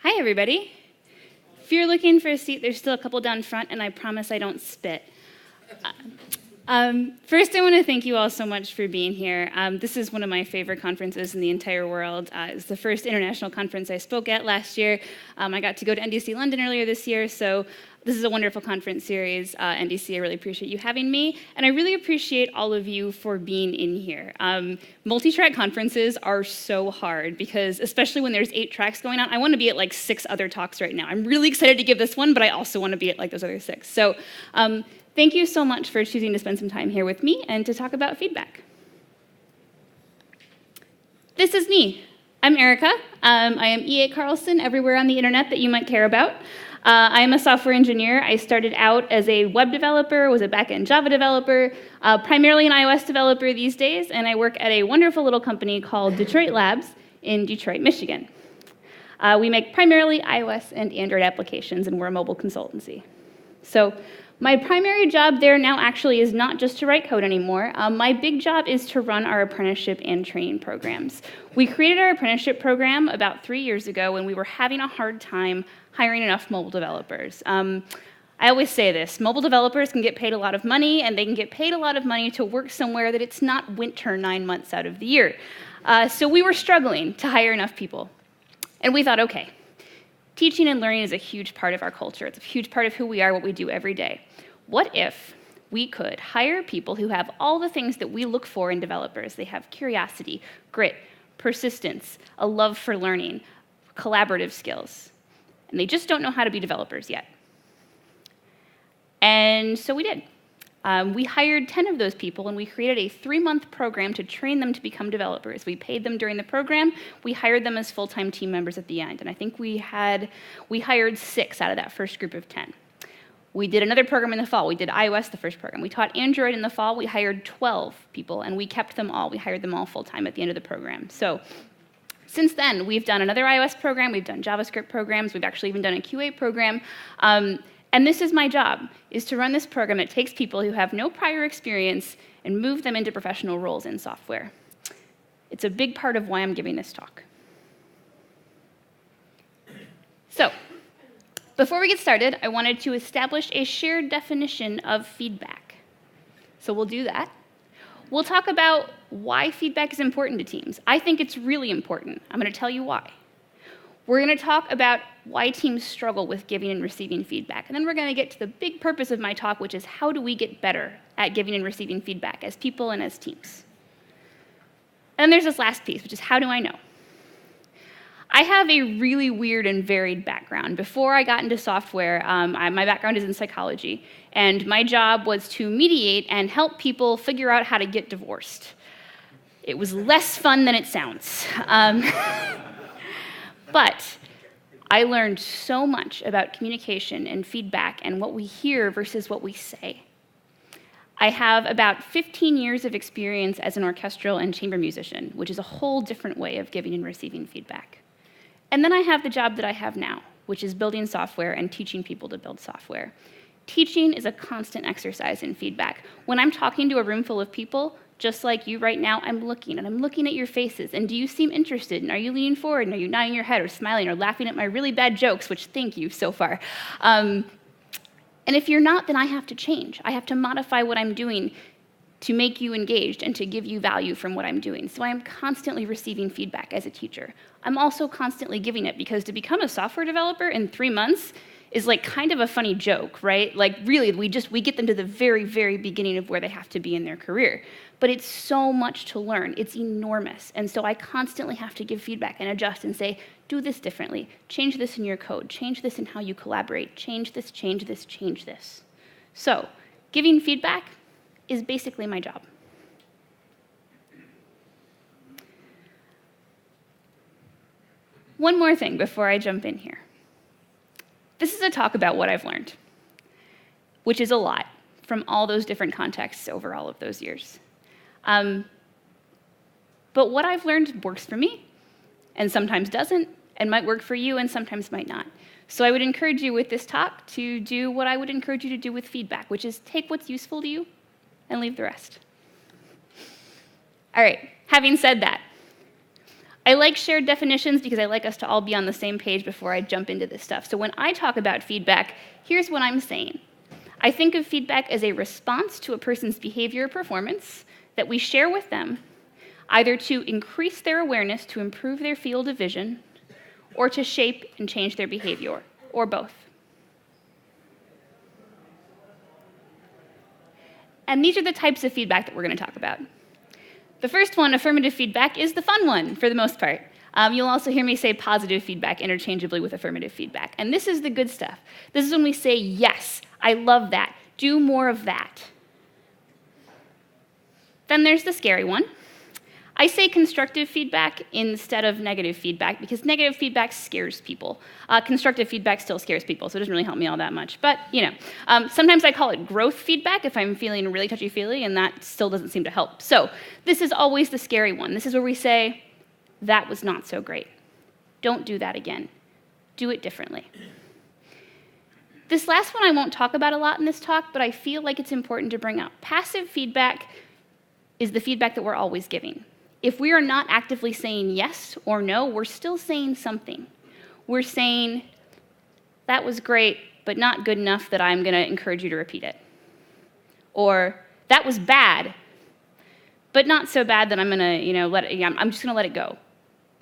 Hi, everybody. If you're looking for a seat, there's still a couple down front, and I promise I don't spit. First, I want to thank you all so much for being here. This is one of my favorite conferences in the entire world. It's the first international conference I spoke at last year. I got to go to NDC London earlier this year, so this is a wonderful conference series. NDC, I really appreciate you having me, and I really appreciate all of you for being in here. Multi-track conferences are so hard because, especially when there's 8 tracks going on, I want to be at like 6 other talks right now. I'm really excited to give this one, but I also want to be at like those other 6. So thank you so much for choosing to spend some time here with me and to talk about feedback. This is me. I'm Erika. I am Erika Carlson everywhere on the internet that you might care about. I am a software engineer. I started out as a web developer, was a back-end Java developer, primarily an iOS developer these days, and I work at a wonderful little company called Detroit Labs in Detroit, Michigan. We make primarily iOS and Android applications, and we're a mobile consultancy. So my primary job there now actually is not just to write code anymore. My big job is to run our apprenticeship and training programs. We created our apprenticeship program about 3 years ago when we were having a hard time hiring enough mobile developers. I always say this, mobile developers can get paid a lot of money, and they can get paid a lot of money to work somewhere that it's not winter 9 months out of the year. So we were struggling to hire enough people. And we thought, okay, teaching and learning is a huge part of our culture. It's a huge part of who we are, what we do every day. What if we could hire people who have all the things that we look for in developers? They have curiosity, grit, persistence, a love for learning, collaborative skills. And they just don't know how to be developers yet. And so we did. We hired 10 of those people, and we created a 3-month program to train them to become developers. We paid them during the program. We hired them as full-time team members at the end. And I think we hired 6 out of that first group of 10. We did another program in the fall. We did iOS the first program. We taught Android in the fall. We hired 12 people, and we kept them all. We hired them all full-time at the end of the program. So since then, we've done another iOS program. We've done JavaScript programs. We've actually even done a QA program. And this is my job, is to run this program that takes people who have no prior experience and move them into professional roles in software. It's a big part of why I'm giving this talk. So, before we get started, I wanted to establish a shared definition of feedback. So we'll do that. We'll talk about why feedback is important to teams. I think it's really important. I'm going to tell you why. We're going to talk about why teams struggle with giving and receiving feedback. And then we're going to get to the big purpose of my talk, which is how do we get better at giving and receiving feedback as people and as teams. And then there's this last piece, which is how do I know? I have a really weird and varied background. Before I got into software, my background is in psychology, and my job was to mediate and help people figure out how to get divorced. It was less fun than it sounds. But I learned so much about communication and feedback and what we hear versus what we say. I have about 15 years of experience as an orchestral and chamber musician, which is a whole different way of giving and receiving feedback. And then I have the job that I have now, which is building software and teaching people to build software. Teaching is a constant exercise in feedback. When I'm talking to a room full of people, just like you right now, I'm looking at your faces. And do you seem interested? And are you leaning forward? And are you nodding your head or smiling or laughing at my really bad jokes, which thank you so far. And if you're not, then I have to change. I have to modify what I'm doing to make you engaged and to give you value from what I'm doing. So I'm constantly receiving feedback as a teacher. I'm also constantly giving it because to become a software developer in 3 months is like kind of a funny joke, right? Like really, we get them to the very, very beginning of where they have to be in their career. But it's so much to learn. It's enormous. And so I constantly have to give feedback and adjust and say, do this differently. Change this in your code. Change this in how you collaborate. Change this, change this, change this. So giving feedback is basically my job. One more thing before I jump in here. This is a talk about what I've learned, which is a lot from all those different contexts over all of those years. But what I've learned works for me, and sometimes doesn't, and might work for you, and sometimes might not. So I would encourage you with this talk to do what I would encourage you to do with feedback, which is take what's useful to you and leave the rest. All right, having said that, I like shared definitions because I like us to all be on the same page before I jump into this stuff. So when I talk about feedback, here's what I'm saying. I think of feedback as a response to a person's behavior or performance that we share with them, either to increase their awareness to improve their field of vision, or to shape and change their behavior, or both. And these are the types of feedback that we're going to talk about. The first one, affirmative feedback, is the fun one for the most part. You'll also hear me say positive feedback interchangeably with affirmative feedback. And this is the good stuff. This is when we say, yes, I love that. Do more of that. Then there's the scary one. I say constructive feedback instead of negative feedback because negative feedback scares people. Constructive feedback still scares people, so it doesn't really help me all that much. But, sometimes I call it growth feedback if I'm feeling really touchy-feely, and that still doesn't seem to help. So this is always the scary one. This is where we say, that was not so great. Don't do that again. Do it differently. This last one I won't talk about a lot in this talk, but I feel like it's important to bring up. Passive feedback is the feedback that we're always giving. If we are not actively saying yes or no, we're still saying something. We're saying, that was great, but not good enough that I'm going to encourage you to repeat it. Or, that was bad, but not so bad that I'm going to, I'm just going to let it go.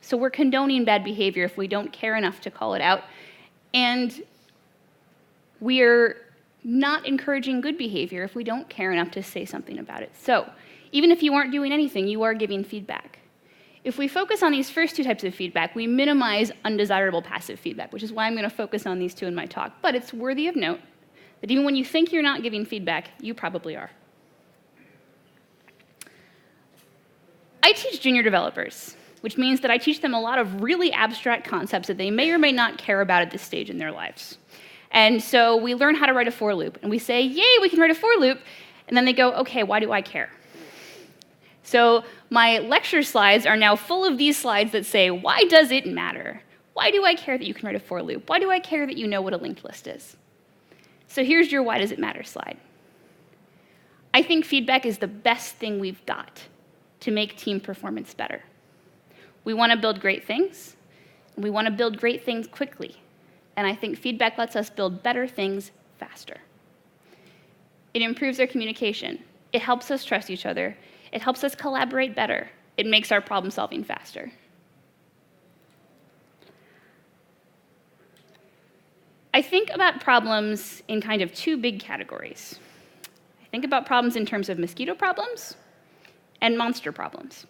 So we're condoning bad behavior if we don't care enough to call it out. And we're not encouraging good behavior if we don't care enough to say something about it. So, even if you aren't doing anything, you are giving feedback. If we focus on these first two types of feedback, we minimize undesirable passive feedback, which is why I'm going to focus on these two in my talk. But it's worthy of note that even when you think you're not giving feedback, you probably are. I teach junior developers, which means that I teach them a lot of really abstract concepts that they may or may not care about at this stage in their lives. And so we learn how to write a for loop, and we say, yay, we can write a for loop, and then they go, okay, why do I care? So my lecture slides are now full of these slides that say, why does it matter? Why do I care that you can write a for loop? Why do I care that you know what a linked list is? So here's your why does it matter slide. I think feedback is the best thing we've got to make team performance better. We want to build great things, and we want to build great things quickly. And I think feedback lets us build better things faster. It improves our communication. It helps us trust each other. It helps us collaborate better. It makes our problem solving faster. I think about problems in kind of two big categories. I think about problems in terms of mosquito problems and monster problems.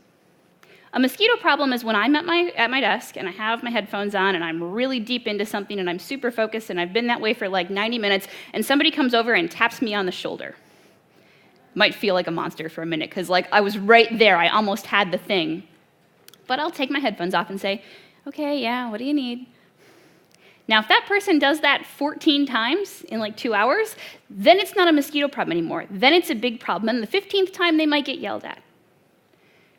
A mosquito problem is when I'm at my desk and I have my headphones on and I'm really deep into something and I'm super focused and I've been that way for like 90 minutes and somebody comes over and taps me on the shoulder. Might feel like a monster for a minute because like I was right there, I almost had the thing. But I'll take my headphones off and say, okay, yeah, what do you need? Now, if that person does that 14 times in like 2 hours, then it's not a mosquito problem anymore. Then it's a big problem. And the 15th time, they might get yelled at.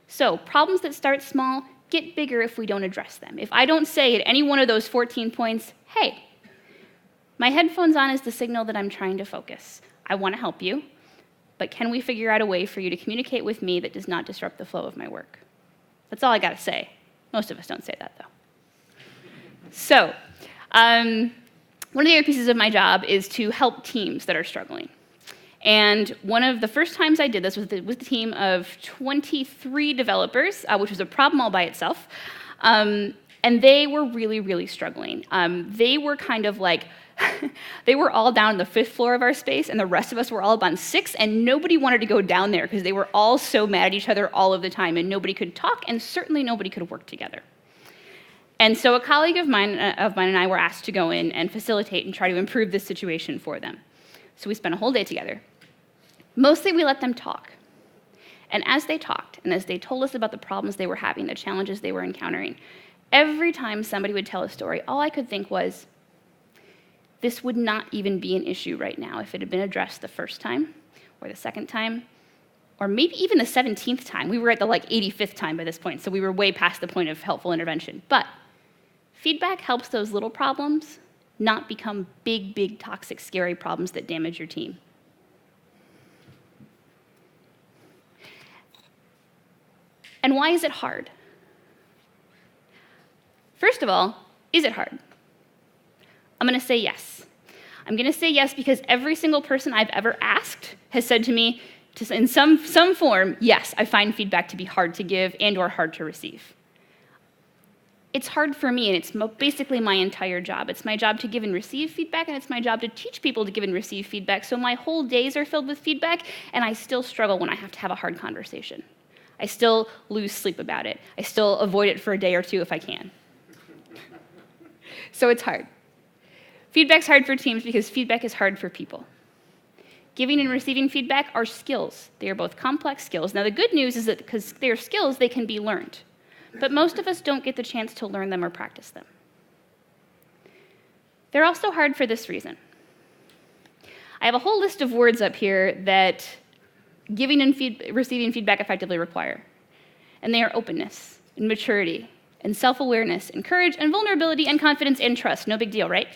So problems that start small get bigger if we don't address them. If I don't say at any one of those 14 points, hey, my headphones on is the signal that I'm trying to focus. I want to help you. But can we figure out a way for you to communicate with me that does not disrupt the flow of my work? That's all I got to say. Most of us don't say that, though. So, one of the other pieces of my job is to help teams that are struggling. And one of the first times I did this was with a team of 23 developers, which was a problem all by itself. And they were really, really struggling. They were kind of like, they were all down on the 5th floor of our space, and the rest of us were all up on 6th, and nobody wanted to go down there because they were all so mad at each other all of the time, and nobody could talk, and certainly nobody could work together. And so a colleague of mine and I were asked to go in and facilitate and try to improve this situation for them. So we spent a whole day together. Mostly we let them talk. And as they talked, and as they told us about the problems they were having, the challenges they were encountering, every time somebody would tell a story, all I could think was, this would not even be an issue right now if it had been addressed the first time, or the second time, or maybe even the 17th time. We were at the 85th time by this point, so we were way past the point of helpful intervention. But feedback helps those little problems not become big, big, toxic, scary problems that damage your team. And why is it hard? First of all, is it hard? I'm going to say yes. I'm going to say yes because every single person I've ever asked has said to me, in some form, yes, I find feedback to be hard to give and or hard to receive. It's hard for me, and it's basically my entire job. It's my job to give and receive feedback, and it's my job to teach people to give and receive feedback, so my whole days are filled with feedback, and I still struggle when I have to have a hard conversation. I still lose sleep about it. I still avoid it for a day or two if I can. So it's hard. Feedback's hard for teams because feedback is hard for people. Giving and receiving feedback are skills. They are both complex skills. Now, the good news is that because they are skills, they can be learned. But most of us don't get the chance to learn them or practice them. They're also hard for this reason. I have a whole list of words up here that giving and receiving feedback effectively require. And they are openness, and maturity, and self-awareness, and courage, and vulnerability, and confidence, and trust. No big deal, right?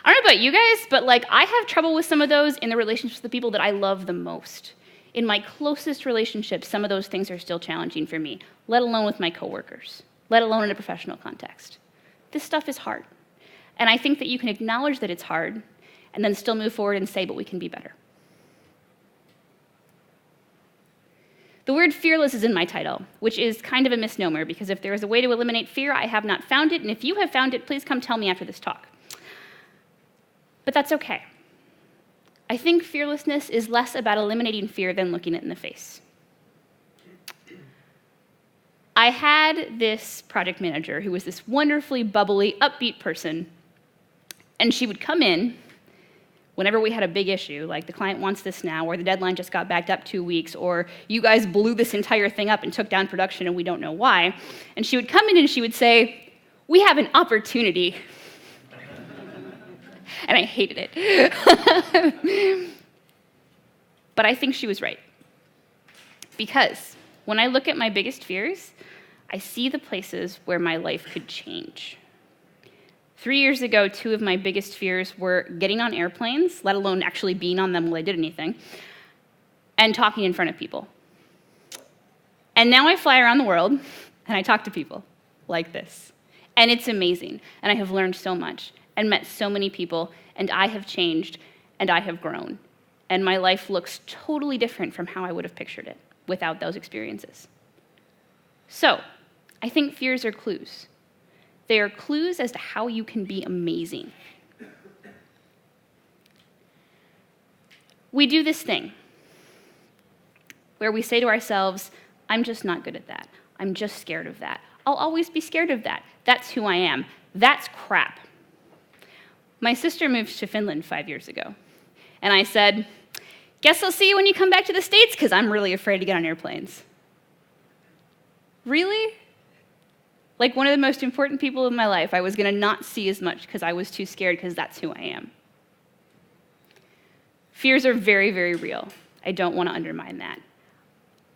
I don't know about you guys, but I have trouble with some of those in the relationships with the people that I love the most. In my closest relationships, some of those things are still challenging for me, let alone with my coworkers, let alone in a professional context. This stuff is hard. And I think that you can acknowledge that it's hard and then still move forward and say, but we can be better. The word fearless is in my title, which is kind of a misnomer because if there is a way to eliminate fear, I have not found it. And if you have found it, please come tell me after this talk. But that's okay. I think fearlessness is less about eliminating fear than looking it in the face. I had this project manager who was this wonderfully bubbly, upbeat person, and she would come in whenever we had a big issue, like the client wants this now, or the deadline just got backed up 2 weeks, or you guys blew this entire thing up and took down production and we don't know why. And she would come in and she would say, "We have an opportunity." And I hated it. But I think she was right. Because when I look at my biggest fears, I see the places where my life could change. 3 years ago, 2 of my biggest fears were getting on airplanes, let alone actually being on them while I did anything, and talking in front of people. And now I fly around the world, and I talk to people like this. And it's amazing. And I have learned so much, and met so many people, and I have changed, and I have grown. And my life looks totally different from how I would have pictured it without those experiences. So, I think fears are clues. They are clues as to how you can be amazing. We do this thing where we say to ourselves, "I'm just not good at that. I'm just scared of that. I'll always be scared of that. That's who I am. That's crap." My sister moved to Finland 5 years ago, and I said, "Guess I'll see you when you come back to the States, because I'm really afraid to get on airplanes." Really? Like one of the most important people in my life, I was going to not see as much because I was too scared, because that's who I am. Fears are very, very real. I don't want to undermine that.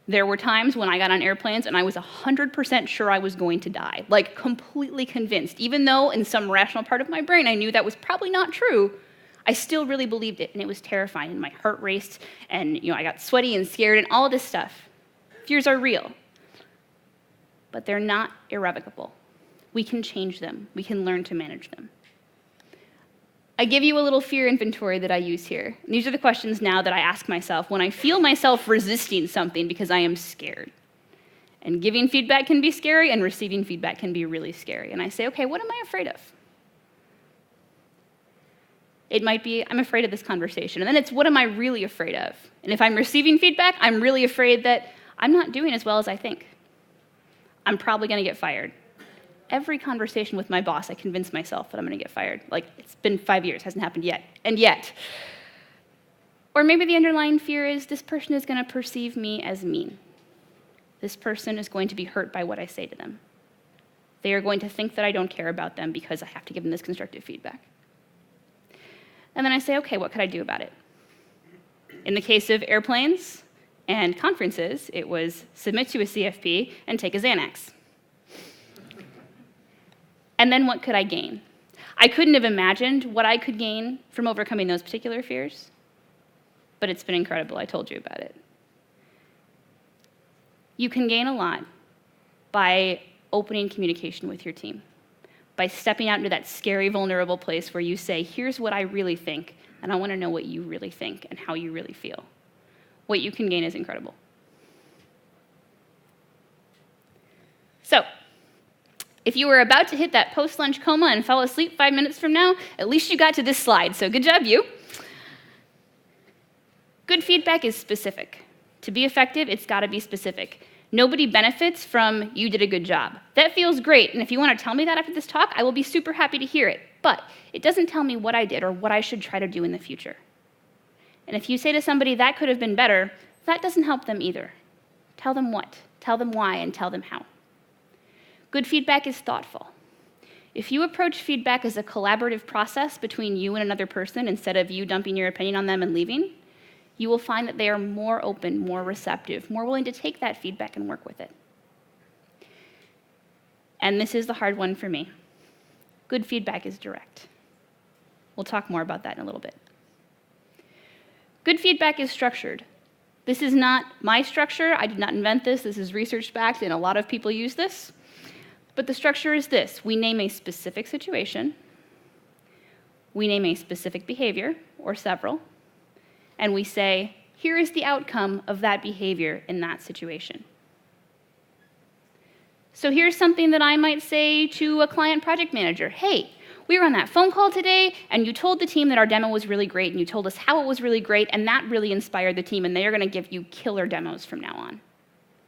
There were times when I got on airplanes and I was 100% sure I was going to die, like completely convinced. Even though in some rational part of my brain I knew that was probably not true, I still really believed it, and it was terrifying, and my heart raced, and I got sweaty and scared and all of this stuff. Fears are real, but they're not irrevocable. We can change them. We can learn to manage them. I give you a little fear inventory that I use here. And these are the questions now that I ask myself when I feel myself resisting something because I am scared. And giving feedback can be scary, and receiving feedback can be really scary. And I say, okay, what am I afraid of? It might be, I'm afraid of this conversation. And then it's, what am I really afraid of? And if I'm receiving feedback, I'm really afraid that I'm not doing as well as I think. I'm probably going to get fired. Every conversation with my boss, I convince myself that I'm going to get fired. Like, it's been 5 years, hasn't happened yet, and yet. Or maybe the underlying fear is this person is going to perceive me as mean. This person is going to be hurt by what I say to them. They are going to think that I don't care about them because I have to give them this constructive feedback. And then I say, okay, what could I do about it? In the case of airplanes and conferences, it was submit to a CFP and take a Xanax. And then what could I gain? I couldn't have imagined what I could gain from overcoming those particular fears, but it's been incredible. I told you about it. You can gain a lot by opening communication with your team, by stepping out into that scary, vulnerable place where you say, here's what I really think, and I want to know what you really think and how you really feel. What you can gain is incredible. So, if you were about to hit that post-lunch coma and fell asleep 5 minutes from now, at least you got to this slide, so good job, you. Good feedback is specific. To be effective, it's got to be specific. Nobody benefits from, you did a good job. That feels great, and if you want to tell me that after this talk, I will be super happy to hear it. But it doesn't tell me what I did or what I should try to do in the future. And if you say to somebody, that could have been better, that doesn't help them either. Tell them what, tell them why, and tell them how. Good feedback is thoughtful. If you approach feedback as a collaborative process between you and another person instead of you dumping your opinion on them and leaving, you will find that they are more open, more receptive, more willing to take that feedback and work with it. And this is the hard one for me. Good feedback is direct. We'll talk more about that in a little bit. Good feedback is structured. This is not my structure. I did not invent this. This is research-backed, and a lot of people use this. But the structure is this. We name a specific situation. We name a specific behavior, or several. And we say, here is the outcome of that behavior in that situation. So here's something that I might say to a client project manager. Hey, we were on that phone call today, and you told the team that our demo was really great, and you told us how it was really great, and that really inspired the team, and they are going to give you killer demos from now on.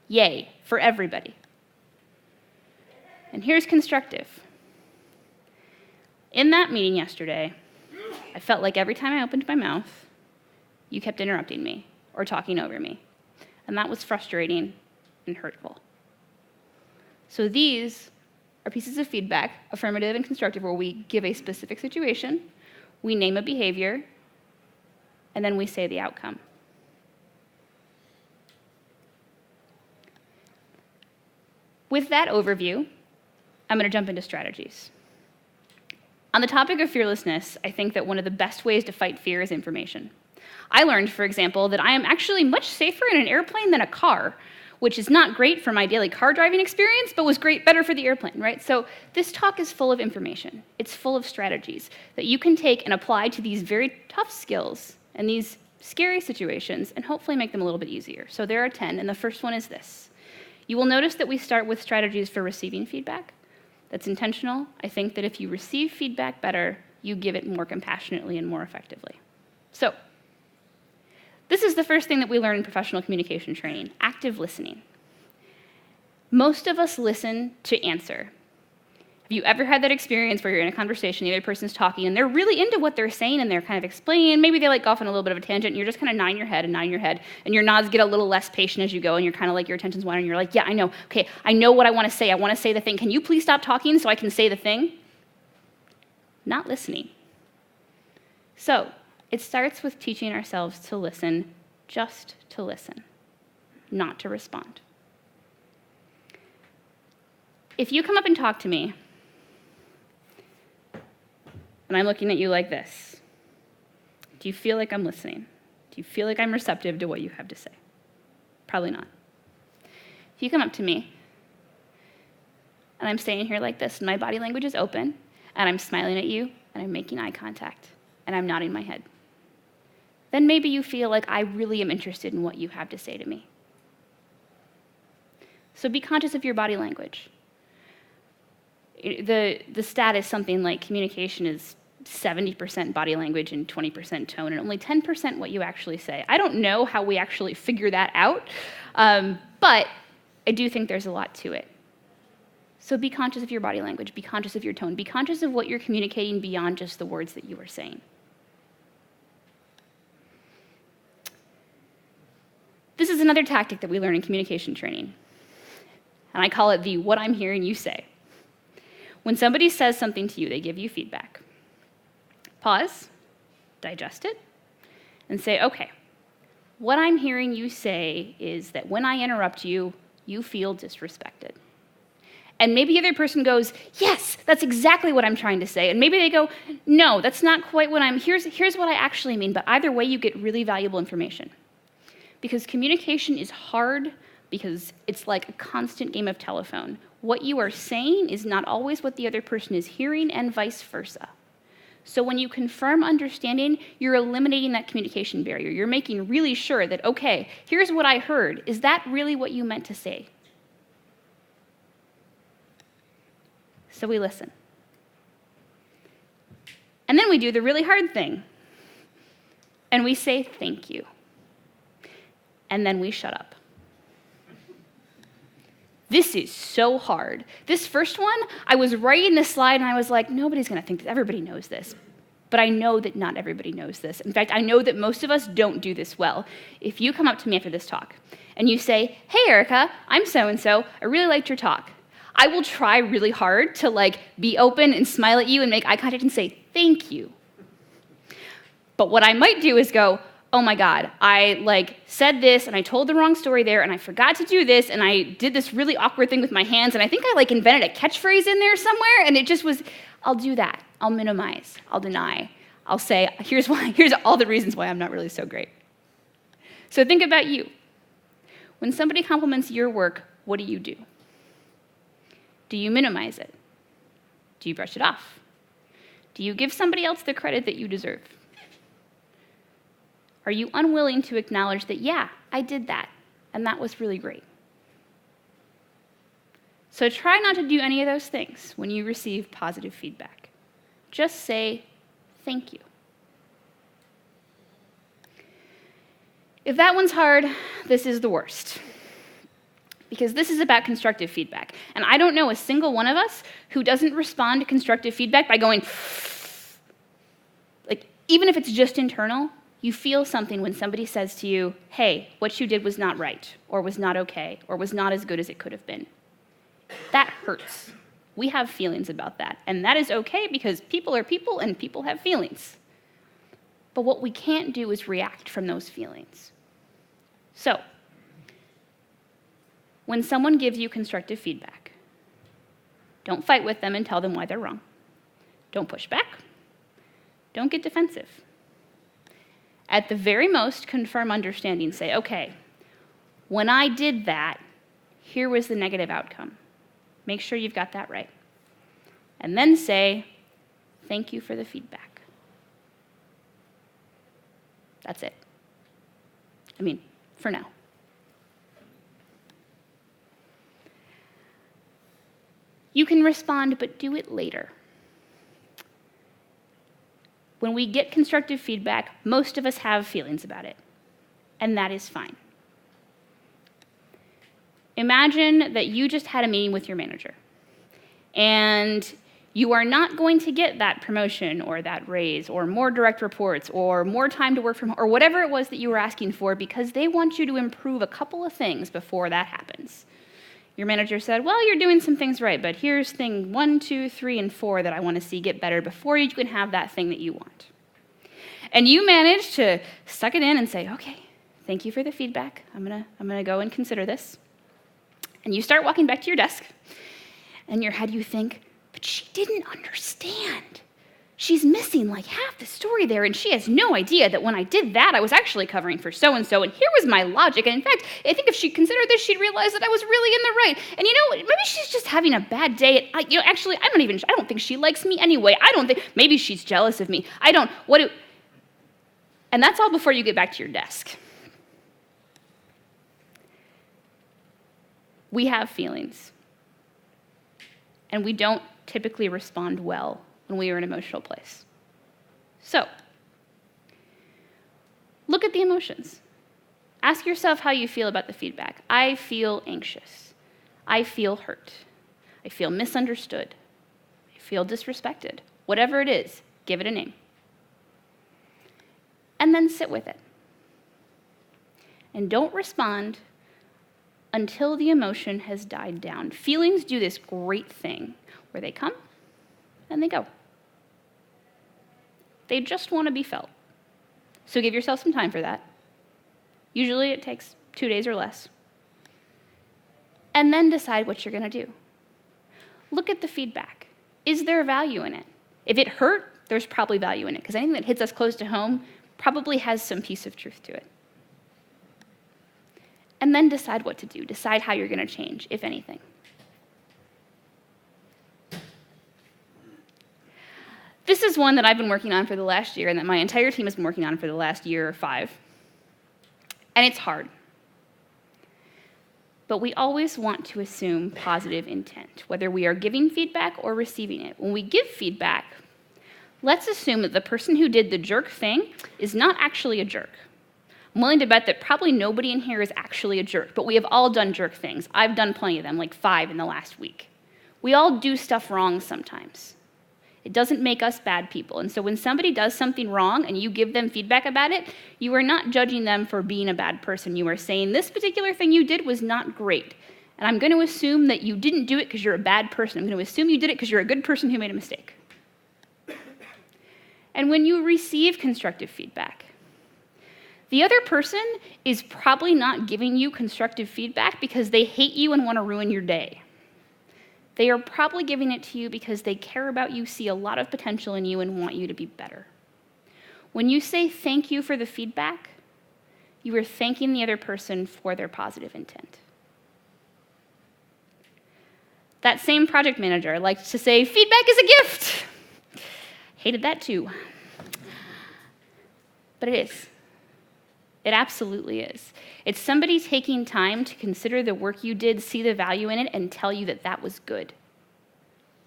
Yay, for everybody. And here's constructive. In that meeting yesterday, I felt like every time I opened my mouth, you kept interrupting me or talking over me. And that was frustrating and hurtful. So these are pieces of feedback, affirmative and constructive, where we give a specific situation, we name a behavior, and then we say the outcome. With that overview, I'm going to jump into strategies. On the topic of fearlessness, I think that one of the best ways to fight fear is information. I learned, for example, that I am actually much safer in an airplane than a car, which is not great for my daily car driving experience, but was better for the airplane, right? So this talk is full of information. It's full of strategies that you can take and apply to these very tough skills and these scary situations and hopefully make them a little bit easier. So there are 10, and the first one is this. You will notice that we start with strategies for receiving feedback. That's intentional. I think that if you receive feedback better, you give it more compassionately and more effectively. So this is the first thing that we learn in professional communication training, active listening. Most of us listen to answer. Have you ever had that experience where you're in a conversation, the other person's talking, and they're really into what they're saying, and they're kind of explaining, maybe they like off on a little bit of a tangent, and you're just kind of nodding your head, and your nods get a little less patient as you go, and you're kind of like, your attention's wandering, and you're like, yeah, I know, okay, I know what I want to say the thing, can you please stop talking so I can say the thing? Not listening. So, it starts with teaching ourselves to listen, just to listen, not to respond. If you come up and talk to me, and I'm looking at you like this, do you feel like I'm listening? Do you feel like I'm receptive to what you have to say? Probably not. If you come up to me, and I'm staying here like this, and my body language is open, and I'm smiling at you, and I'm making eye contact, and I'm nodding my head, then maybe you feel like I really am interested in what you have to say to me. So be conscious of your body language. The stat is something like communication is 70% body language and 20% tone, and only 10% what you actually say. I don't know how we actually figure that out, but I do think there's a lot to it. So be conscious of your body language, be conscious of your tone, be conscious of what you're communicating beyond just the words that you are saying. This is another tactic that we learn in communication training, and I call it the what I'm hearing you say. When somebody says something to you, they give you feedback. Pause, digest it, and say, okay, what I'm hearing you say is that when I interrupt you, you feel disrespected. And maybe the other person goes, yes, that's exactly what I'm trying to say. And maybe they go, no, that's not quite what here's what I actually mean. But either way, you get really valuable information. Because communication is hard because it's like a constant game of telephone. What you are saying is not always what the other person is hearing, and vice versa. So when you confirm understanding, you're eliminating that communication barrier. You're making really sure that, okay, here's what I heard. Is that really what you meant to say? So we listen. And then we do the really hard thing. And we say, thank you. And then we shut up. This is so hard. This first one, I was writing this slide and I was like, nobody's going to think that everybody knows this. But I know that not everybody knows this. In fact, I know that most of us don't do this well. If you come up to me after this talk and you say, hey, Erika, I'm so-and-so, I really liked your talk. I will try really hard to be open and smile at you and make eye contact and say, thank you. But what I might do is go, oh my God, I said this and I told the wrong story there and I forgot to do this and I did this really awkward thing with my hands and I think I invented a catchphrase in there somewhere and it just was, I'll do that. I'll minimize. I'll deny. I'll say, here's all the reasons why I'm not really so great. So think about you. When somebody compliments your work, what do you do? Do you minimize it? Do you brush it off? Do you give somebody else the credit that you deserve? Are you unwilling to acknowledge that, yeah, I did that, and that was really great? So try not to do any of those things when you receive positive feedback. Just say, thank you. If that one's hard, this is the worst. Because this is about constructive feedback. And I don't know a single one of us who doesn't respond to constructive feedback by going, even if it's just internal, you feel something when somebody says to you, hey, what you did was not right, or was not okay, or was not as good as it could have been. That hurts. We have feelings about that. And that is okay because people are people and people have feelings. But what we can't do is react from those feelings. So, when someone gives you constructive feedback, don't fight with them and tell them why they're wrong. Don't push back. Don't get defensive. At the very most, confirm understanding. Say, okay, when I did that, here was the negative outcome. Make sure you've got that right. And then say, thank you for the feedback. That's it. For now. You can respond, but do it later. When we get constructive feedback, most of us have feelings about it, and that is fine. Imagine that you just had a meeting with your manager, and you are not going to get that promotion or that raise or more direct reports or more time to work from home or whatever it was that you were asking for because they want you to improve a couple of things before that happens. Your manager said, well, you're doing some things right, but here's thing 1, 2, 3, and 4 that I want to see get better before you can have that thing that you want. And you manage to suck it in and say, okay, thank you for the feedback. I'm gonna go and consider this. And you start walking back to your desk, and in your head you think, but she didn't understand. She's missing half the story there, and she has no idea that when I did that, I was actually covering for so-and-so, and here was my logic. And in fact, I think if she considered this, she'd realize that I was really in the right. And maybe she's just having a bad day. Actually, I don't think she likes me anyway. Maybe she's jealous of me. And that's all before you get back to your desk. We have feelings, and we don't typically respond well when we are in an emotional place. So, look at the emotions. Ask yourself how you feel about the feedback. I feel anxious. I feel hurt. I feel misunderstood. I feel disrespected. Whatever it is, give it a name. And then sit with it. And don't respond until the emotion has died down. Feelings do this great thing where they come and they go. They just want to be felt. So give yourself some time for that. Usually it takes 2 days or less. And then decide what you're going to do. Look at the feedback. Is there value in it? If it hurt, there's probably value in it, because anything that hits us close to home probably has some piece of truth to it. and then decide what to do. Decide how you're going to change, if anything. This is one that I've been working on for the last year and that my entire team has been working on for the last year or 5. And it's hard. But we always want to assume positive intent, whether we are giving feedback or receiving it. When we give feedback, let's assume that the person who did the jerk thing is not actually a jerk. I'm willing to bet that probably nobody in here is actually a jerk, but we have all done jerk things. I've done plenty of them, like 5 in the last week. We all do stuff wrong sometimes. It doesn't make us bad people. And so when somebody does something wrong and you give them feedback about it, you are not judging them for being a bad person. You are saying, this particular thing you did was not great. And I'm going to assume that you didn't do it because you're a bad person. I'm going to assume you did it because you're a good person who made a mistake. And when you receive constructive feedback, the other person is probably not giving you constructive feedback because they hate you and want to ruin your day. They are probably giving it to you because they care about you, see a lot of potential in you, and want you to be better. When you say thank you for the feedback, you are thanking the other person for their positive intent. That same project manager liked to say, feedback is a gift. Hated that too. But it is. It absolutely is. It's somebody taking time to consider the work you did, see the value in it, and tell you that that was good.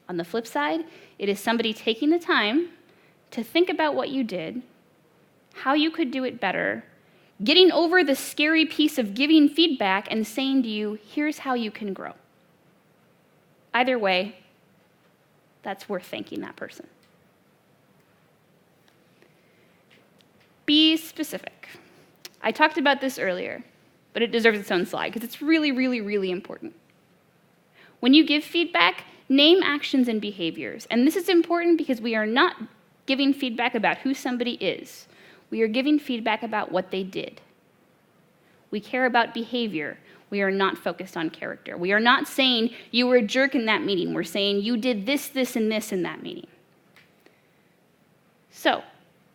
On the flip side, it is somebody taking the time to think about what you did, how you could do it better, getting over the scary piece of giving feedback and saying to you, here's how you can grow. Either way, that's worth thanking that person. Be specific. I talked about this earlier, but it deserves its own slide because it's really, really, really important. When you give feedback, name actions and behaviors. And this is important because we are not giving feedback about who somebody is. We are giving feedback about what they did. We care about behavior. We are not focused on character. We are not saying you were a jerk in that meeting. We're saying you did this, this, and this in that meeting. So,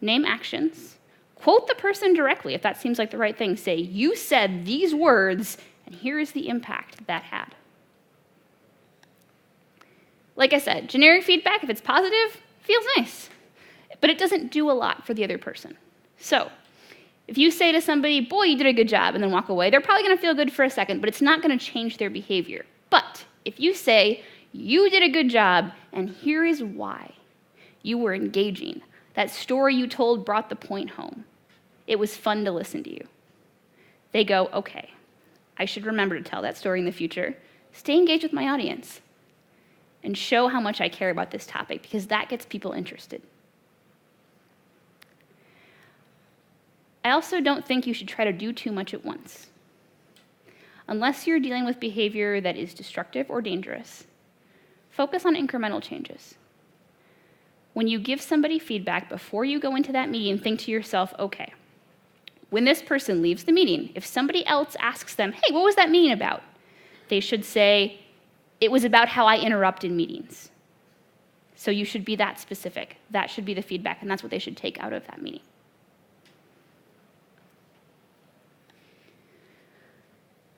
name actions. Quote the person directly if that seems like the right thing. Say, you said these words, and here is the impact that had. Like I said, generic feedback, if it's positive, feels nice. But it doesn't do a lot for the other person. So, if you say to somebody, boy, you did a good job, and then walk away, they're probably going to feel good for a second, but it's not going to change their behavior. But if you say, you did a good job, and here is why. You were engaging. That story you told brought the point home. It was fun to listen to you. They go, okay, I should remember to tell that story in the future. Stay engaged with my audience and show how much I care about this topic because that gets people interested. I also don't think you should try to do too much at once. Unless you're dealing with behavior that is destructive or dangerous, focus on incremental changes. When you give somebody feedback before you go into that meeting, think to yourself, okay, when this person leaves the meeting, if somebody else asks them, hey, what was that meeting about? They should say, it was about how I interrupted meetings. So you should be that specific. That should be the feedback, and that's what they should take out of that meeting.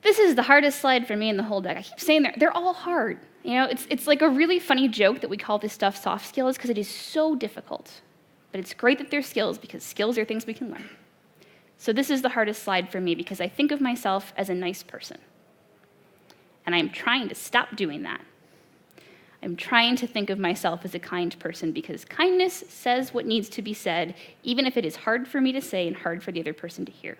This is the hardest slide for me in the whole deck. I keep saying they're all hard. You know, it's like a really funny joke that we call this stuff soft skills because it is so difficult. But it's great that they're skills because skills are things we can learn. So this is the hardest slide for me because I think of myself as a nice person. And I'm trying to stop doing that. I'm trying to think of myself as a kind person because kindness says what needs to be said, even if it is hard for me to say and hard for the other person to hear.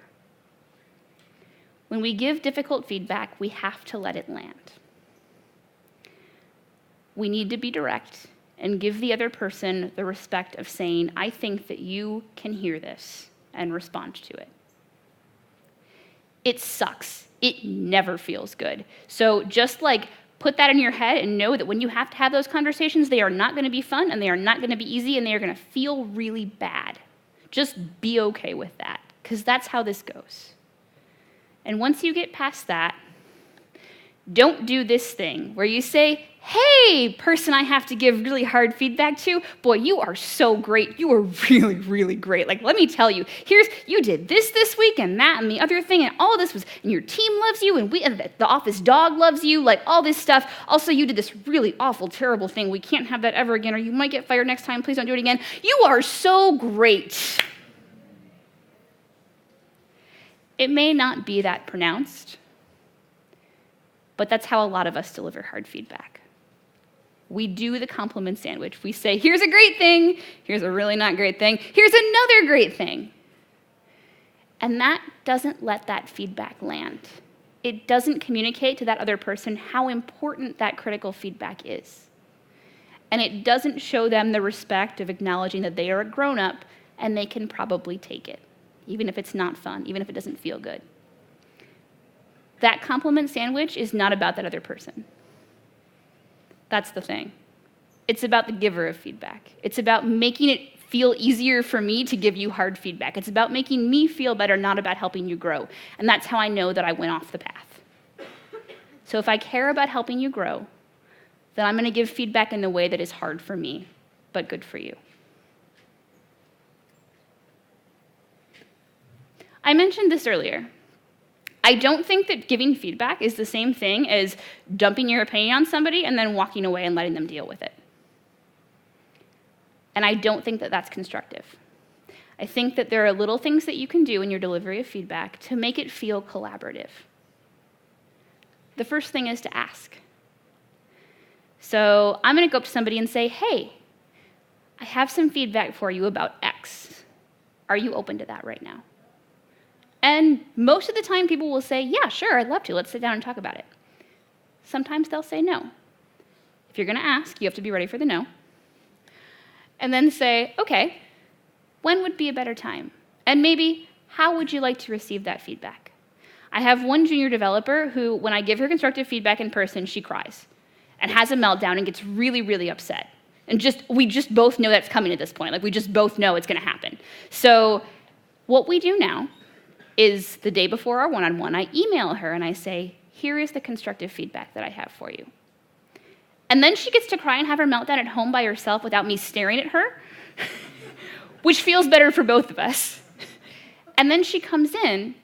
When we give difficult feedback, we have to let it land. We need to be direct and give the other person the respect of saying, I think that you can hear this and respond to it. It sucks. It never feels good. So just like put that in your head and know that when you have to have those conversations, they are not going to be fun and they are not going to be easy and they are going to feel really bad. Just be okay with that because that's how this goes. And once you get past that, Don't do this thing where you say, hey, person I have to give really hard feedback to, boy, you are so great. You are really, really great. Like, let me tell you, you did this week and that and the other thing, and all this was, and your team loves you, and the office dog loves you, like all this stuff. Also, you did this really awful, terrible thing. We can't have that ever again, or you might get fired next time. Please don't do it again. You are so great. It may not be that pronounced, but that's how a lot of us deliver hard feedback. We do the compliment sandwich. We say, here's a great thing, here's a really not great thing, here's another great thing. And that doesn't let that feedback land. It doesn't communicate to that other person how important that critical feedback is. And it doesn't show them the respect of acknowledging that they are a grown-up and they can probably take it, even if it's not fun, even if it doesn't feel good. That compliment sandwich is not about that other person. That's the thing. It's about the giver of feedback. It's about making it feel easier for me to give you hard feedback. It's about making me feel better, not about helping you grow. And that's how I know that I went off the path. So if I care about helping you grow, then I'm going to give feedback in the way that is hard for me, but good for you. I mentioned this earlier. I don't think that giving feedback is the same thing as dumping your opinion on somebody and then walking away and letting them deal with it. And I don't think that that's constructive. I think that there are little things that you can do in your delivery of feedback to make it feel collaborative. The first thing is to ask. So I'm going to go up to somebody and say, hey, I have some feedback for you about X. Are you open to that right now? And most of the time, people will say, yeah, sure, I'd love to. Let's sit down and talk about it. Sometimes they'll say no. If you're going to ask, you have to be ready for the no. And then say, okay, when would be a better time? And maybe, how would you like to receive that feedback? I have one junior developer who, when I give her constructive feedback in person, she cries and has a meltdown and gets really, really upset. And we just both know that's coming at this point. Like, we just both know it's going to happen. So what we do now is the day before our one-on-one, I email her and I say, here is the constructive feedback that I have for you. And then she gets to cry and have her meltdown at home by herself without me staring at her, which feels better for both of us. And then she comes in,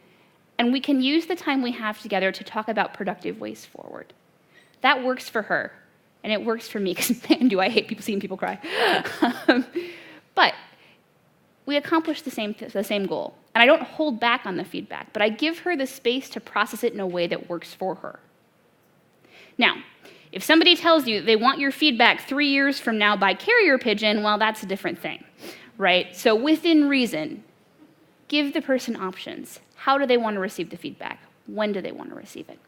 and we can use the time we have together to talk about productive ways forward. That works for her, and it works for me, because man, do I hate seeing people cry. But we accomplish the same goal. And I don't hold back on the feedback, but I give her the space to process it in a way that works for her. Now, if somebody tells you they want your feedback 3 years from now by carrier pigeon, well, that's a different thing, right? So within reason, give the person options. How do they want to receive the feedback? When do they want to receive it?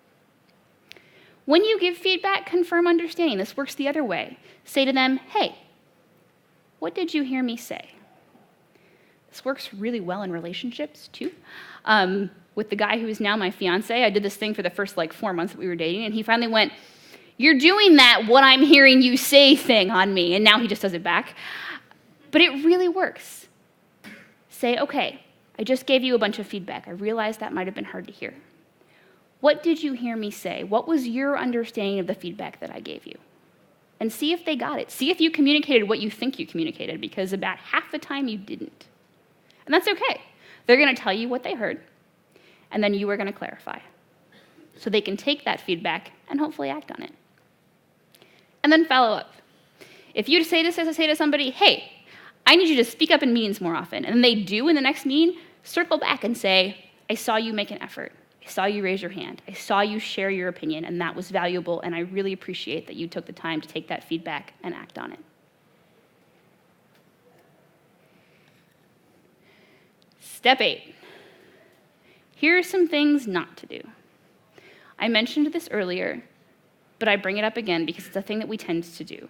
When you give feedback, confirm understanding. This works the other way. Say to them, hey, what did you hear me say? This works really well in relationships, too. With the guy who is now my fiancé, I did this thing for the first 4 months that we were dating, and he finally went, you're doing that what I'm hearing you say thing on me, and now he just does it back. But it really works. Say, okay, I just gave you a bunch of feedback. I realized that might have been hard to hear. What did you hear me say? What was your understanding of the feedback that I gave you? And see if they got it. See if you communicated what you think you communicated, because about half the time you didn't. And that's okay. They're going to tell you what they heard, and then you are going to clarify. So they can take that feedback and hopefully act on it. And then follow up. If you say to somebody, hey, I need you to speak up in meetings more often, and they do in the next meeting, circle back and say, I saw you make an effort. I saw you raise your hand. I saw you share your opinion, and that was valuable, and I really appreciate that you took the time to take that feedback and act on it. Step 8. Here are some things not to do. I mentioned this earlier, but I bring it up again because it's a thing that we tend to do.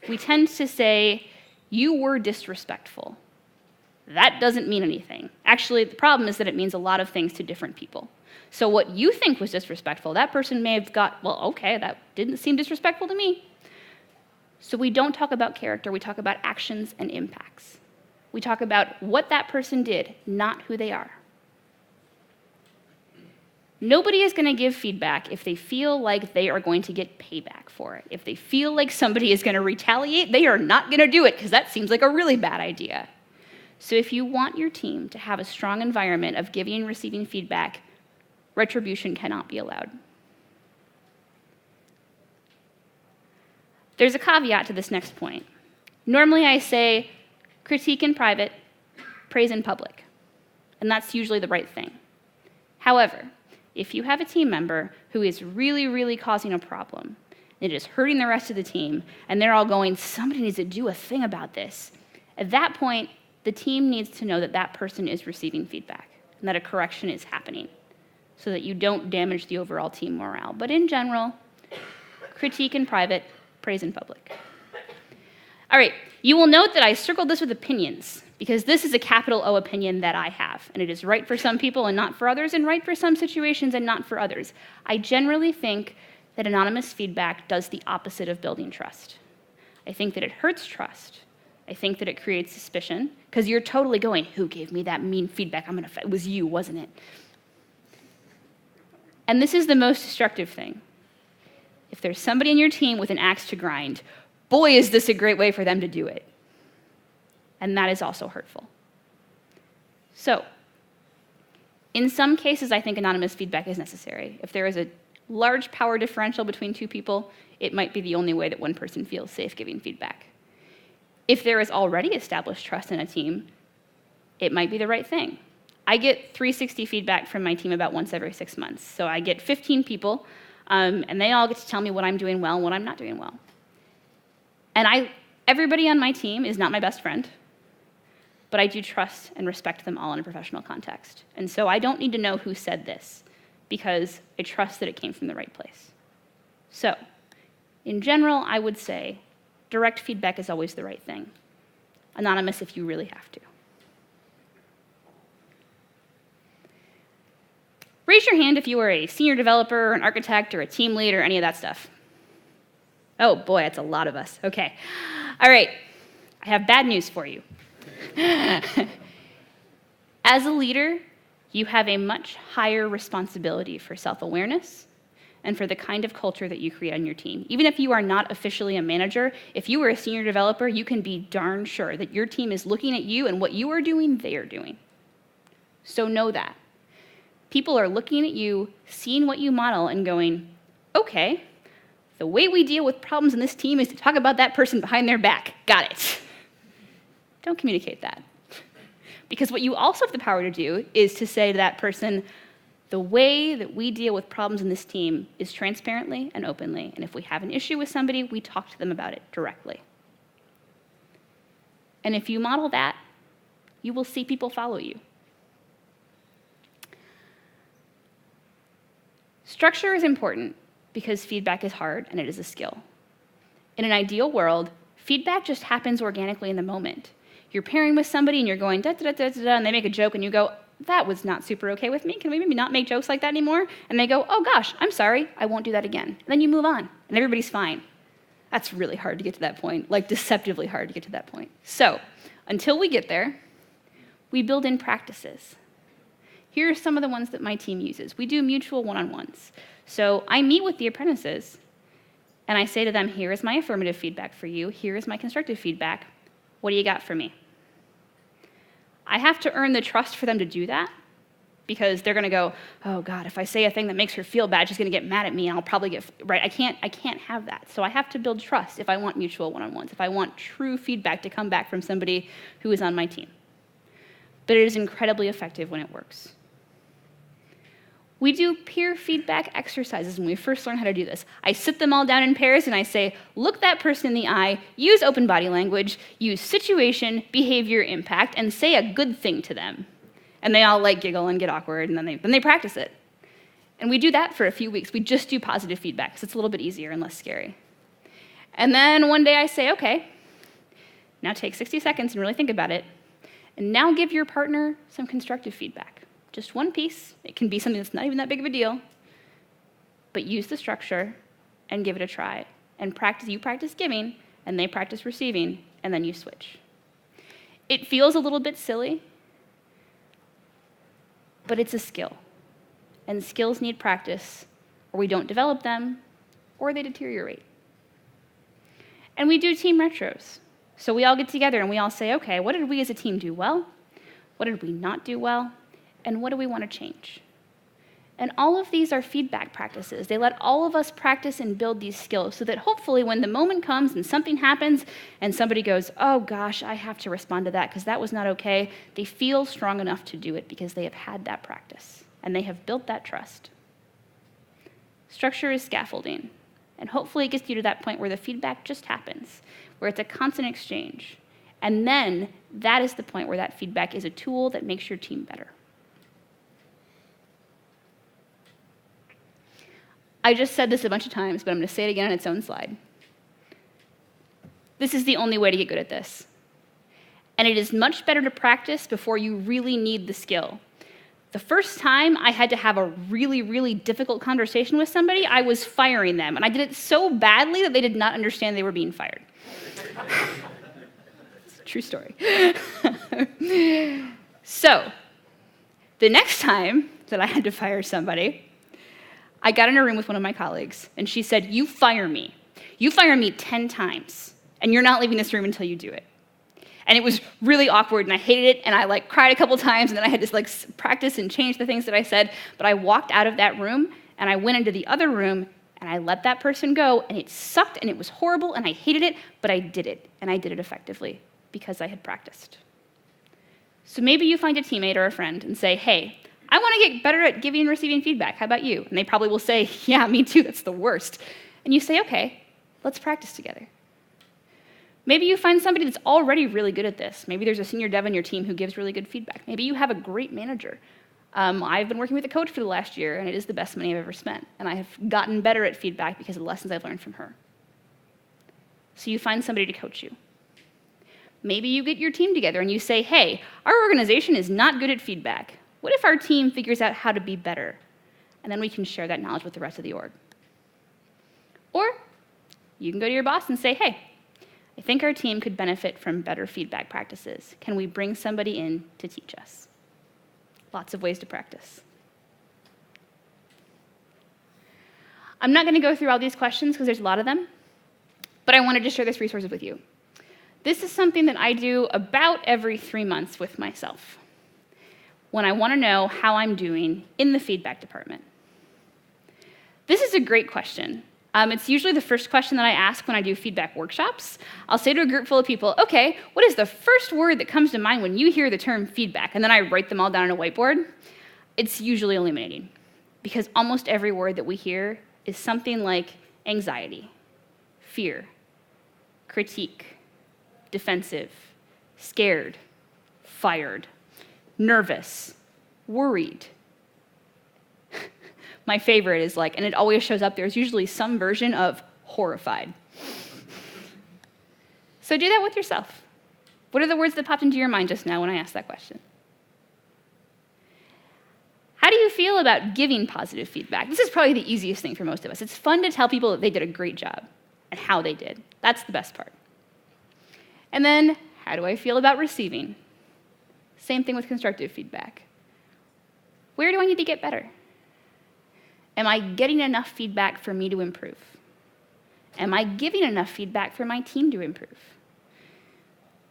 We tend to say, you were disrespectful. That doesn't mean anything. Actually, the problem is that it means a lot of things to different people. So what you think was disrespectful, that person may have got, well, okay, that didn't seem disrespectful to me. So we don't talk about character, we talk about actions and impacts. We talk about what that person did, not who they are. Nobody is going to give feedback if they feel like they are going to get payback for it. If they feel like somebody is going to retaliate, they are not going to do it because that seems like a really bad idea. So if you want your team to have a strong environment of giving and receiving feedback, retribution cannot be allowed. There's a caveat to this next point. Normally I say critique in private, praise in public, and that's usually the right thing. However, if you have a team member who is really, really causing a problem, it is hurting the rest of the team, and they're all going, somebody needs to do a thing about this. At that point, the team needs to know that that person is receiving feedback and that a correction is happening so that you don't damage the overall team morale. But in general, critique in private, praise in public. All right, you will note that I circled this with opinions because this is a capital O opinion that I have, and it is right for some people and not for others, and right for some situations and not for others. I generally think that anonymous feedback does the opposite of building trust. I think that it hurts trust. I think that it creates suspicion because you're totally going, who gave me that mean feedback? It was you, wasn't it? And this is the most destructive thing. If there's somebody in your team with an axe to grind, boy, is this a great way for them to do it. And that is also hurtful. So, in some cases, I think anonymous feedback is necessary. If there is a large power differential between two people, it might be the only way that one person feels safe giving feedback. If there is already established trust in a team, it might be the right thing. I get 360 feedback from my team about once every 6 months. So I get 15 people, and they all get to tell me what I'm doing well and what I'm not doing well. And everybody on my team is not my best friend, but I do trust and respect them all in a professional context. And so I don't need to know who said this, because I trust that it came from the right place. So, in general, I would say direct feedback is always the right thing. Anonymous if you really have to. Raise your hand if you are a senior developer, or an architect, or a team lead, or any of that stuff. Oh boy, that's a lot of us. Okay. All right. I have bad news for you. As a leader, you have a much higher responsibility for self-awareness and for the kind of culture that you create on your team. Even if you are not officially a manager, if you are a senior developer, you can be darn sure that your team is looking at you and what you are doing, they are doing. So know that. People are looking at you, seeing what you model, and going, okay, the way we deal with problems in this team is to talk about that person behind their back. Got it. Don't communicate that. Because what you also have the power to do is to say to that person, the way that we deal with problems in this team is transparently and openly. And if we have an issue with somebody, we talk to them about it directly. And if you model that, you will see people follow you. Structure is important because feedback is hard and it is a skill. In an ideal world, feedback just happens organically in the moment. You're pairing with somebody and you're going da-da-da-da-da, and they make a joke and you go, that was not super okay with me. Can we maybe not make jokes like that anymore? And they go, oh gosh, I'm sorry, I won't do that again. And then you move on and everybody's fine. That's really hard to get to that point, like deceptively hard to get to that point. So until we get there, we build in practices. Here are some of the ones that my team uses. We do mutual one-on-ones. So I meet with the apprentices and I say to them, here is my affirmative feedback for you. Here is my constructive feedback. What do you got for me? I have to earn the trust for them to do that because they're going to go, oh God, if I say a thing that makes her feel bad, she's going to get mad at me and I'll probably get, right? I can't have that. So I have to build trust if I want mutual one-on-ones, if I want true feedback to come back from somebody who is on my team. But it is incredibly effective when it works. We do peer feedback exercises when we first learn how to do this. I sit them all down in pairs and I say, look that person in the eye, use open body language, use situation, behavior, impact, and say a good thing to them. And they all giggle and get awkward, and then they practice it. And we do that for a few weeks. We just do positive feedback because it's a little bit easier and less scary. And then one day I say, okay, now take 60 seconds and really think about it, and now give your partner some constructive feedback. Just one piece. It can be something that's not even that big of a deal, but use the structure and give it a try. And you practice giving, and they practice receiving, and then you switch. It feels a little bit silly, but it's a skill. and skills need practice, or we don't develop them, or they deteriorate. And we do team retros. So we all get together and we all say, okay, what did we as a team do well? What did we not do well? And what do we want to change? And all of these are feedback practices. They let all of us practice and build these skills so that hopefully when the moment comes and something happens and somebody goes, oh gosh, I have to respond to that because that was not okay, they feel strong enough to do it because they have had that practice and they have built that trust. Structure is scaffolding. And hopefully it gets you to that point where the feedback just happens, where it's a constant exchange. And then that is the point where that feedback is a tool that makes your team better. I just said this a bunch of times, but I'm going to say it again on its own slide. This is the only way to get good at this. And it is much better to practice before you really need the skill. The first time I had to have a really, really difficult conversation with somebody, I was firing them. And I did it so badly that they did not understand they were being fired. It's a true story. So, the next time that I had to fire somebody, I got in a room with one of my colleagues, and she said, you fire me. You fire me 10 times, and you're not leaving this room until you do it. And it was really awkward, and I hated it, and I cried a couple times, and then I had to practice and change the things that I said. But I walked out of that room, and I went into the other room, and I let that person go, and it sucked, and it was horrible, and I hated it, but I did it, and I did it effectively because I had practiced. So maybe you find a teammate or a friend and say, hey, I want to get better at giving and receiving feedback. How about you? And they probably will say, yeah, me too, that's the worst. And you say, okay, let's practice together. Maybe you find somebody that's already really good at this. Maybe there's a senior dev on your team who gives really good feedback. Maybe you have a great manager. I've been working with a coach for the last year, and it is the best money I've ever spent. And I have gotten better at feedback because of the lessons I've learned from her. So you find somebody to coach you. Maybe you get your team together and you say, hey, our organization is not good at feedback. What if our team figures out how to be better? And then we can share that knowledge with the rest of the org. Or you can go to your boss and say, hey, I think our team could benefit from better feedback practices. Can we bring somebody in to teach us? Lots of ways to practice. I'm not going to go through all these questions because there's a lot of them, but I wanted to share this resources with you. This is something that I do about every 3 months with myself when I want to know how I'm doing in the feedback department. This is a great question. It's usually the first question that I ask when I do feedback workshops. I'll say to a group full of people, okay, what is the first word that comes to mind when you hear the term feedback? And then I write them all down on a whiteboard. It's usually illuminating, because almost every word that we hear is something like anxiety, fear, critique, defensive, scared, fired, nervous, worried. My favorite is and it always shows up, there's usually some version of horrified. So do that with yourself. What are the words that popped into your mind just now when I asked that question? How do you feel about giving positive feedback? This is probably the easiest thing for most of us. It's fun to tell people that they did a great job and how they did. That's the best part. And then, how do I feel about receiving? Same thing with constructive feedback. Where do I need to get better? Am I getting enough feedback for me to improve? Am I giving enough feedback for my team to improve?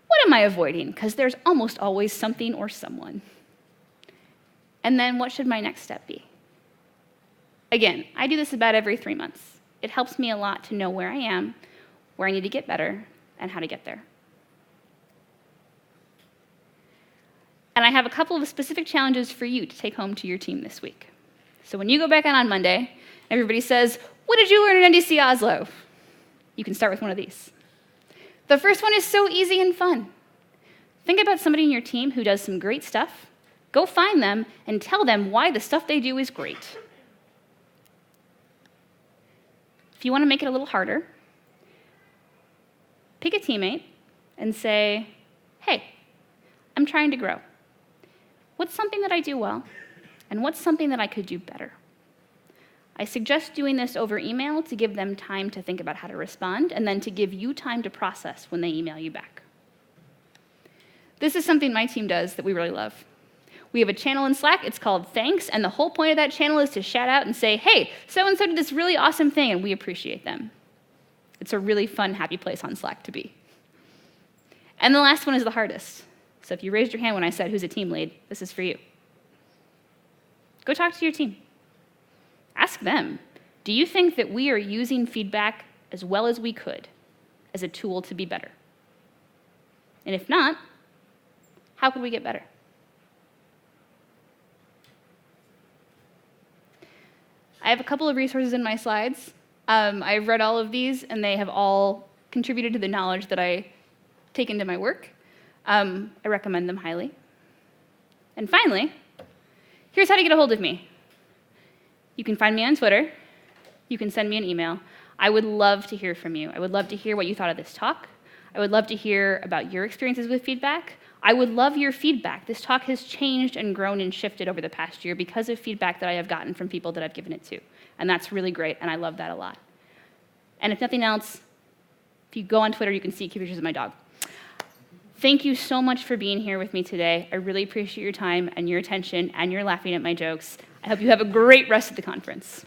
What am I avoiding? Because there's almost always something or someone. And then what should my next step be? Again, I do this about every 3 months. It helps me a lot to know where I am, where I need to get better, and how to get there. And I have a couple of specific challenges for you to take home to your team this week. So when you go back on Monday, everybody says, what did you learn at NDC Oslo? You can start with one of these. The first one is so easy and fun. Think about somebody in your team who does some great stuff. Go find them and tell them why the stuff they do is great. If you want to make it a little harder, pick a teammate and say, hey, I'm trying to grow. What's something that I do well? And what's something that I could do better? I suggest doing this over email to give them time to think about how to respond, and then to give you time to process when they email you back. This is something my team does that we really love. We have a channel in Slack. It's called Thanks, and the whole point of that channel is to shout out and say, hey, so-and-so did this really awesome thing, and we appreciate them. It's a really fun, happy place on Slack to be. And the last one is the hardest. So if you raised your hand when I said who's a team lead, this is for you. Go talk to your team. Ask them, do you think that we are using feedback as well as we could as a tool to be better? And if not, how could we get better? I have a couple of resources in my slides. I've read all of these, and they have all contributed to the knowledge that I take into my work. I recommend them highly. And finally, here's how to get a hold of me. You can find me on Twitter. You can send me an email. I would love to hear from you. I would love to hear what you thought of this talk. I would love to hear about your experiences with feedback. I would love your feedback. This talk has changed and grown and shifted over the past year because of feedback that I have gotten from people that I've given it to. And that's really great, and I love that a lot. And if nothing else, if you go on Twitter, you can see cute pictures of my dog. Thank you so much for being here with me today. I really appreciate your time and your attention and your laughing at my jokes. I hope you have a great rest of the conference.